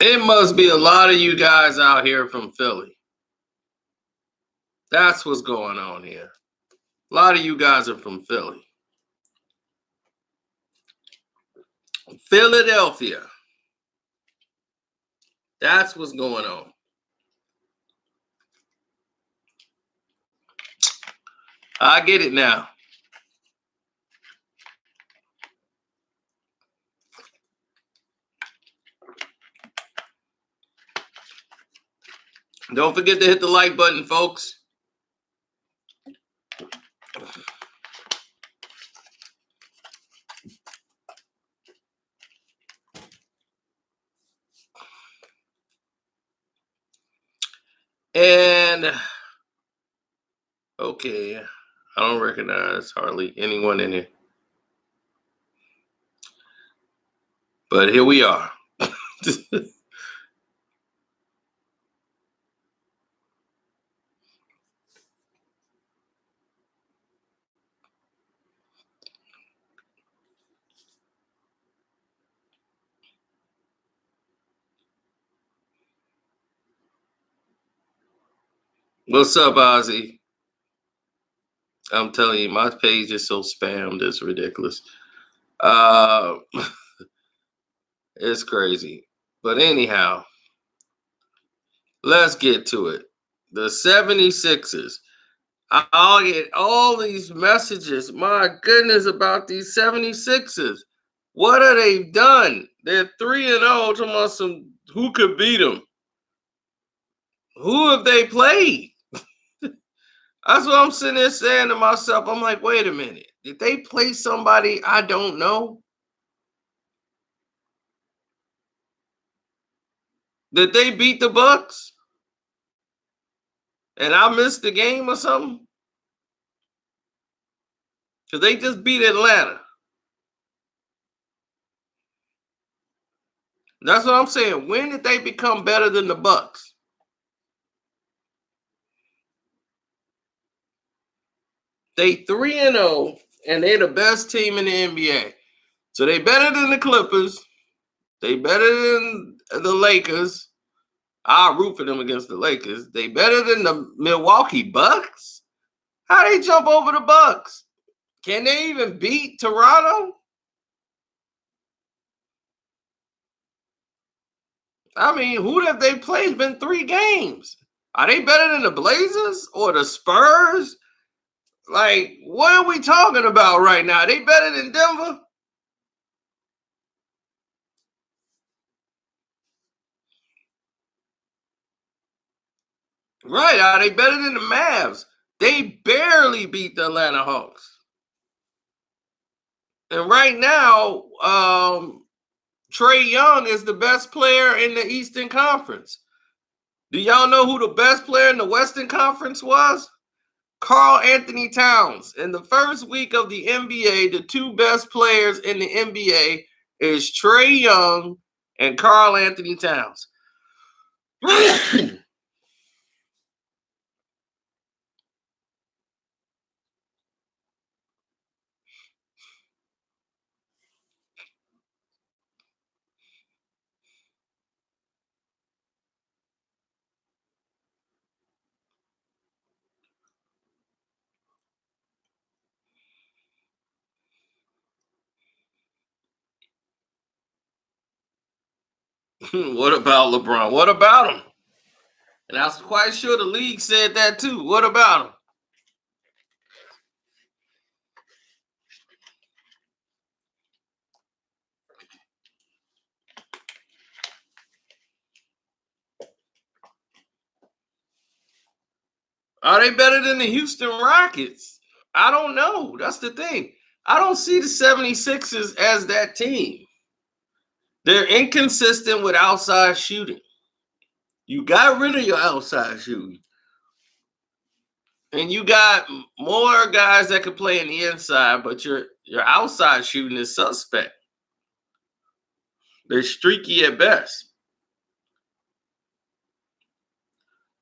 It must be a lot of you guys out here from Philly. That's what's going on here. A lot of you guys are from Philly. Philadelphia. That's what's going on. I get it now. Don't forget to hit the like button, folks. And okay, I don't recognize hardly anyone in here. But here we are. What's up, Ozzy? I'm telling you, my page is so spammed, it's ridiculous. It's crazy. But anyhow, let's get to it. The 76ers. I'll get all these messages, my goodness, about these 76ers. What have they done? They're 3-0, talking about some who could beat them. Who have they played? That's what I'm sitting there saying to myself. I'm like, wait a minute. Did they play somebody I don't know? Did they beat the Bucks? And I missed the game or something? Because they just beat Atlanta. That's what I'm saying. When did they become better than the Bucks? They 3-0, and they're the best team in the NBA. So they better than the Clippers. They better than the Lakers. I'll root for them against the Lakers. They better than the Milwaukee Bucks? How they jump over the Bucks? Can they even beat Toronto? I mean, who have they played? It's been 3 games. Are they better than the Blazers or the Spurs? Like, what are we talking about right now? Are they better than Denver? Right. Are they better than the Mavs? They barely beat the Atlanta Hawks. And right now, Trae Young is the best player in the Eastern Conference. Do y'all know who the best player in the Western Conference was? Karl Anthony Towns. In the first week of the NBA, the 2 best players in the NBA is Trae Young and Karl Anthony Towns. What about LeBron? What about him? And I was quite sure the league said that too. What about him? Are they better than the Houston Rockets? I don't know. That's the thing. I don't see the 76ers as that team. They're inconsistent with outside shooting. You got rid of your outside shooting. And you got more guys that could play in the inside, but your outside shooting is suspect. They're streaky at best.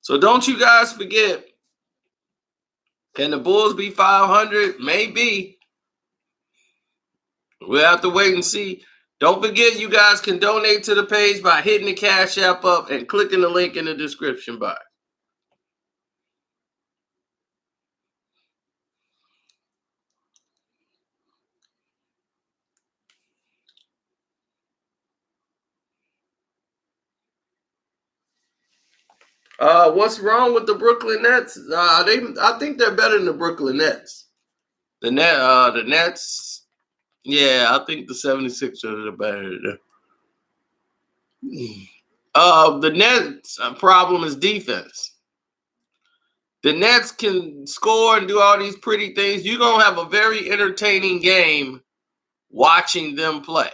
So don't you guys forget, can the Bulls be 500? Maybe. We'll have to wait and see. Don't forget, you guys can donate to the page by hitting the Cash App up and clicking the link in the description box. What's wrong with the Brooklyn Nets? I think they're better than the Brooklyn Nets. The Nets. Yeah, I think the 76ers are better. The Nets' problem is defense. The Nets can score and do all these pretty things. You're gonna have a very entertaining game watching them play.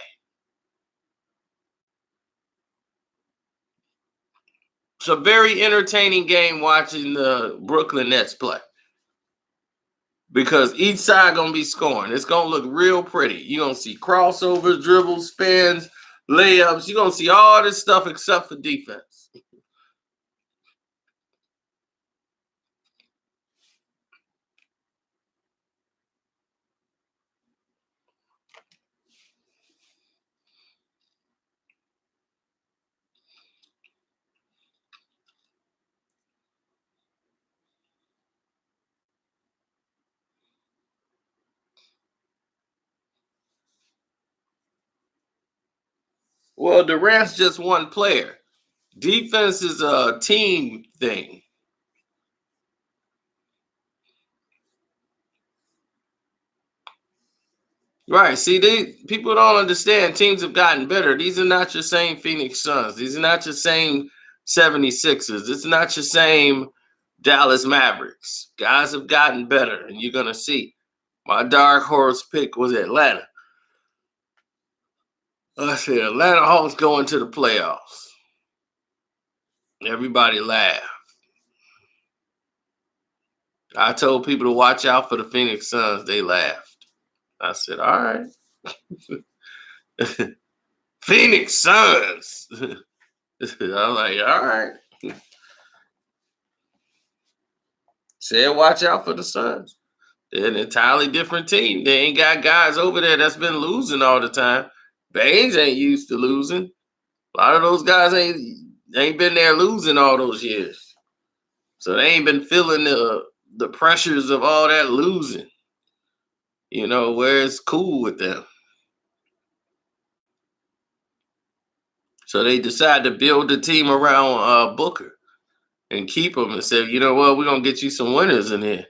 It's a very entertaining game watching the Brooklyn Nets play. Because each side gonna be scoring. It's gonna look real pretty. You're gonna see crossovers, dribbles, spins, layups. You're gonna see all this stuff except for defense. Well, Durant's just one player. Defense is a team thing. Right. See, people don't understand. Teams have gotten better. These are not your same Phoenix Suns. These are not your same 76ers. It's not your same Dallas Mavericks. Guys have gotten better, and you're gonna see. My dark horse pick was Atlanta. I said Atlanta Hawks going to the playoffs. Everybody laughed. I told people to watch out for the Phoenix Suns. They laughed. I said, all right. Phoenix Suns. I was like, all right. Said, watch out for the Suns. They're an entirely different team. They ain't got guys over there that's been losing all the time. Baines ain't used to losing. A lot of those guys ain't been there losing all those years. So they ain't been feeling the pressures of all that losing. You know, where it's cool with them. So they decide to build the team around Booker and keep him and say, you know what, we're gonna get you some winners in here.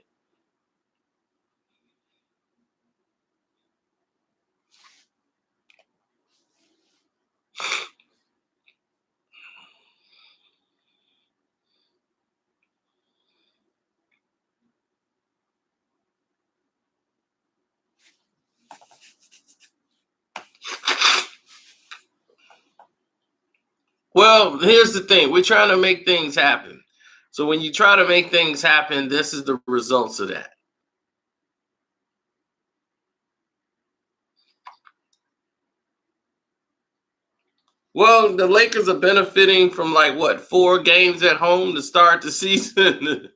Well, here's the thing. We're trying to make things happen. So when you try to make things happen, this is the results of that. Well, the Lakers are benefiting from like what, 4 games at home to start the season.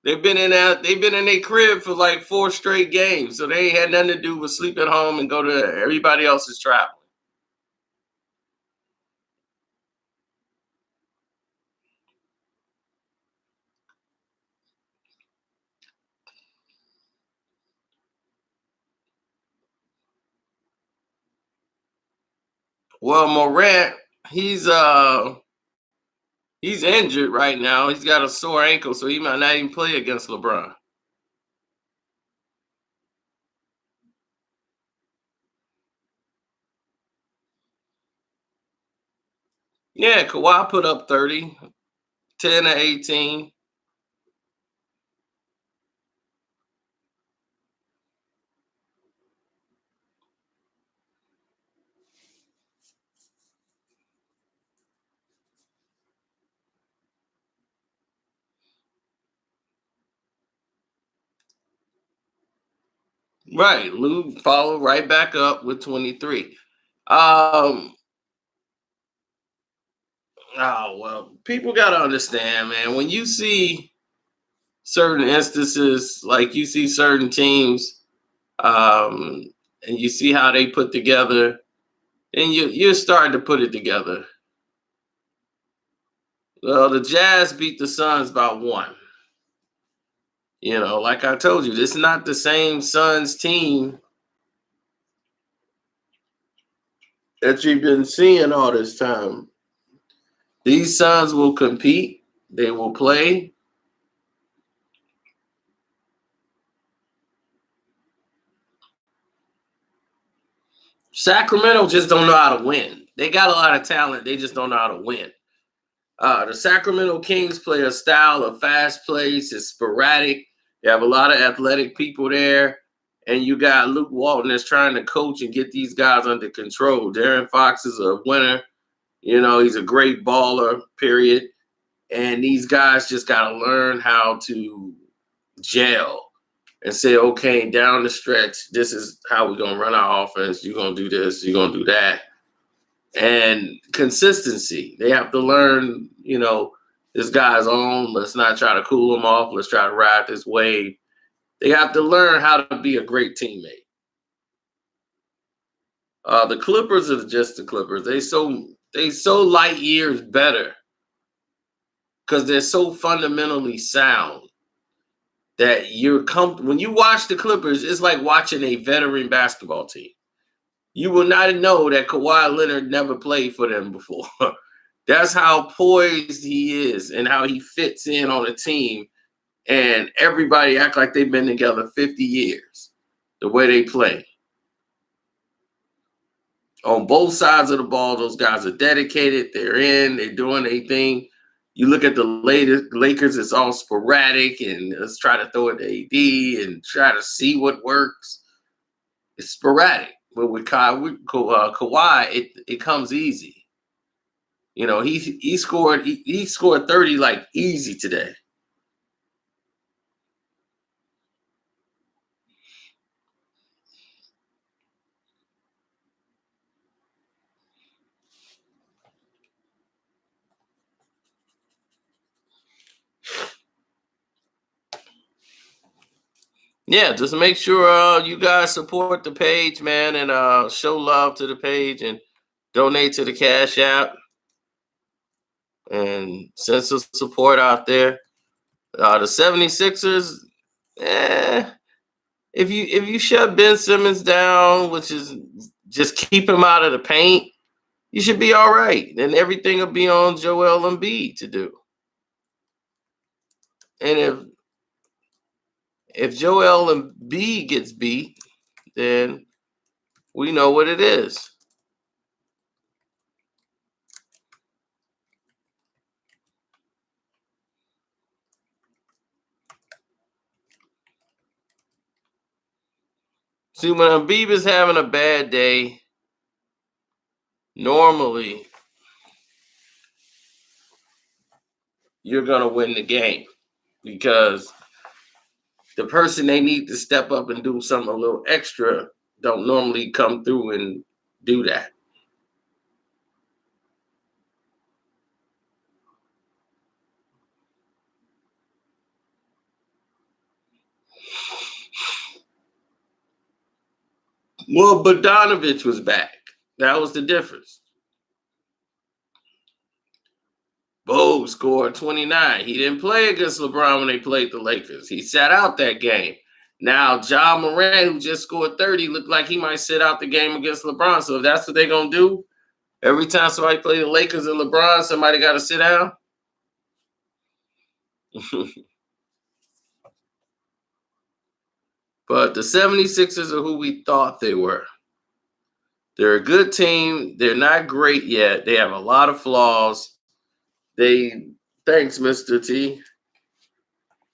They've been in their crib for like 4 straight games. So they ain't had nothing to do with sleep at home and go to everybody else's traveling. Well, Morant, he's he's injured right now. He's got a sore ankle, so he might not even play against LeBron. Yeah, Kawhi put up 30, 10 to 18. Right. Lou followed right back up with 23. Um, oh well, people gotta understand, man. When you see certain instances, like you see certain teams, and you see how they put together, and you're starting to put it together. Well, the Jazz beat the Suns by one. Like I told you, this is not the same Suns team that you've been seeing all this time. These Suns will compete. They will play. Sacramento just don't know how to win. They got a lot of talent. They just don't know how to win. The Sacramento Kings play a style of fast plays. It's sporadic. You have a lot of athletic people there. And you got Luke Walton that's trying to coach and get these guys under control. Darren Fox is a winner. He's a great baller, period. And these guys just got to learn how to gel and say, okay, down the stretch, this is how we're going to run our offense. You're going to do this. You're going to do that. And consistency. They have to learn, this guy's on. Let's not try to cool him off. Let's try to ride this wave. They have to learn how to be a great teammate. The Clippers are just the Clippers. They so light years better because they're so fundamentally sound that when you watch the Clippers, it's like watching a veteran basketball team. You will not know that Kawhi Leonard never played for them before. That's how poised he is and how he fits in on a team. And everybody act like they've been together 50 years, the way they play. On both sides of the ball, those guys are dedicated. They're doing their thing. You look at the latest Lakers, it's all sporadic, and let's try to throw it to AD and try to see what works. It's sporadic. But with Kawhi, it comes easy. He scored 30 like easy today. Yeah, just make sure you guys support the page, man, and show love to the page and donate to the Cash App and send some support out there. The 76ers, if you shut Ben Simmons down, which is just keep him out of the paint, you should be all right. Then everything will be on Joel Embiid to do. And if Joel Embiid gets beat, then we know what it is. See, when Embiid is having a bad day, normally you're going to win the game because the person they need to step up and do something a little extra don't normally come through and do that. Well, Bogdanovich was back. That was the difference. Bo scored 29. He didn't play against LeBron when they played the Lakers. He sat out that game. Now, Ja Morant, who just scored 30, looked like he might sit out the game against LeBron. So if that's what they're going to do, every time somebody play the Lakers and LeBron, somebody got to sit down. But the 76ers are who we thought they were. They're a good team. They're not great yet. They have a lot of flaws. Thanks, Mr. T.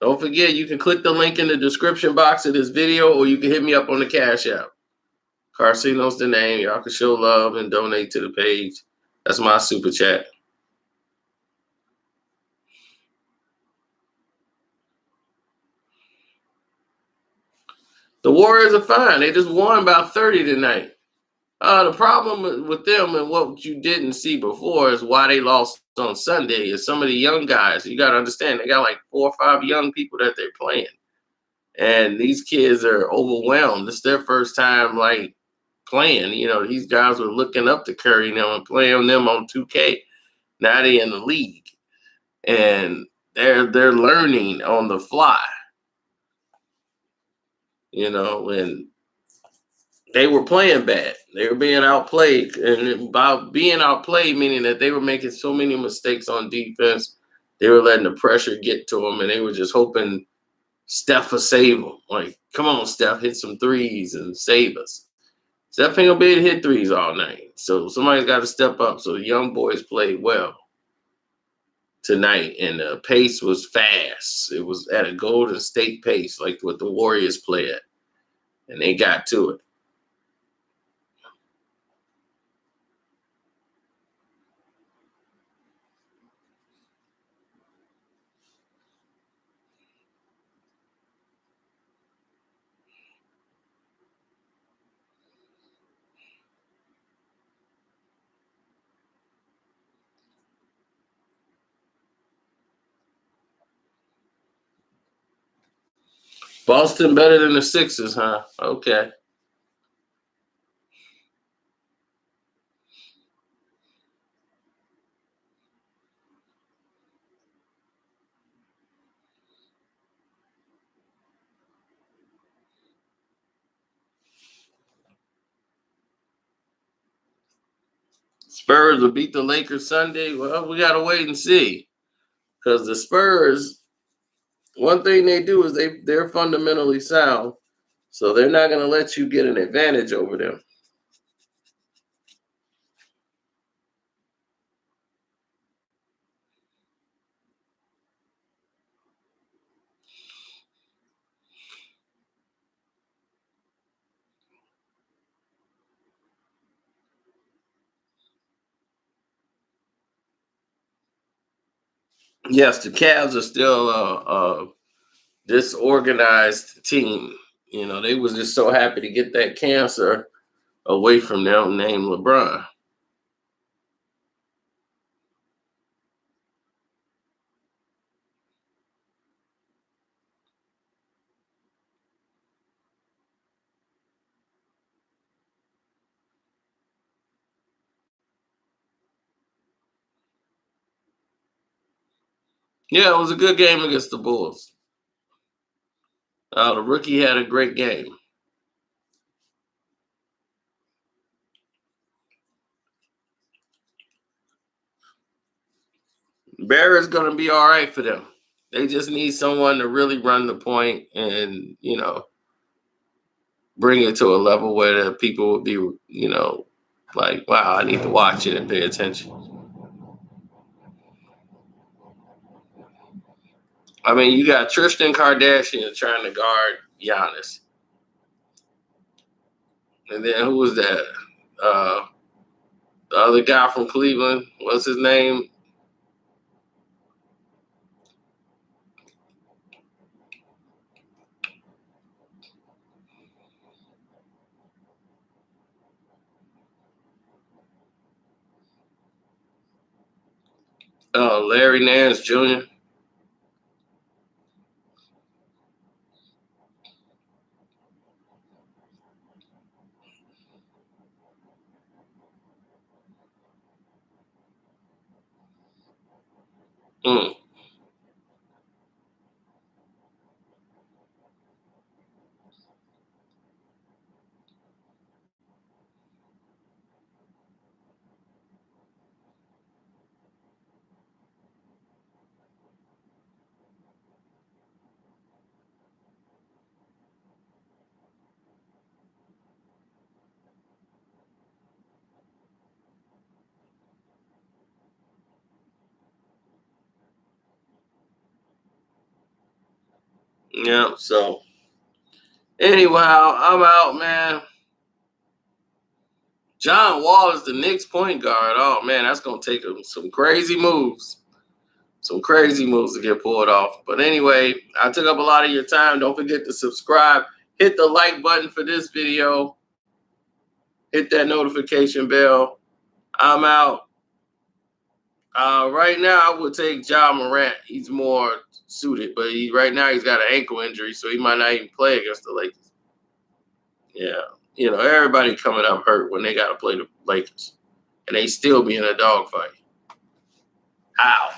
Don't forget, you can click the link in the description box of this video, or you can hit me up on the Cash App. Carcino's the name. Y'all can show love and donate to the page. That's my super chat. The Warriors are fine. They just won about 30 tonight. The problem with them and what you didn't see before is why they lost on Sunday is some of the young guys. You got to understand, they got like 4 or 5 young people that they're playing. And these kids are overwhelmed. It's their first time, like, playing. These guys were looking up to Curry and them and playing them on 2K. Now they in the league, and they're learning on the fly. And they were playing bad. They were being outplayed, and by being outplayed, meaning that they were making so many mistakes on defense, they were letting the pressure get to them, and they were just hoping Steph would save them. Like, come on, Steph, hit some threes and save us. Steph ain't gonna be able to hit threes all night, so somebody's got to step up. So the young boys played well tonight, and the pace was fast. It was at a Golden State pace, like what the Warriors play at, and they got to it. Boston better than the Sixers, huh? Okay. Spurs will beat the Lakers Sunday. Well, we gotta wait and see. Because the Spurs, one thing they do is they're fundamentally sound. So they're not gonna let you get an advantage over them. Yes, the Cavs are still a disorganized team. They was just so happy to get that cancer away from them named LeBron. Yeah, it was a good game against the Bulls. The rookie had a great game. Barrett's gonna be all right for them. They just need someone to really run the point and bring it to a level where the people would be like, wow, I need to watch it and pay attention. I mean, you got Tristan Kardashian trying to guard Giannis, and then who was that? Uh, the other guy from Cleveland, what's his name? Larry Nance Jr. Mm. Yeah. So anyhow, I'm out, man. John Wall is the Knicks point guard. Oh man, that's gonna take some crazy moves. Some crazy moves to get pulled off. But anyway, I took up a lot of your time. Don't forget to subscribe. Hit the like button for this video. Hit that notification bell. I'm out. Right now, I would take Ja Morant. He's more suited, but right now he's got an ankle injury, so he might not even play against the Lakers. Yeah. everybody coming up hurt when they got to play the Lakers, and they still be in a dogfight. How?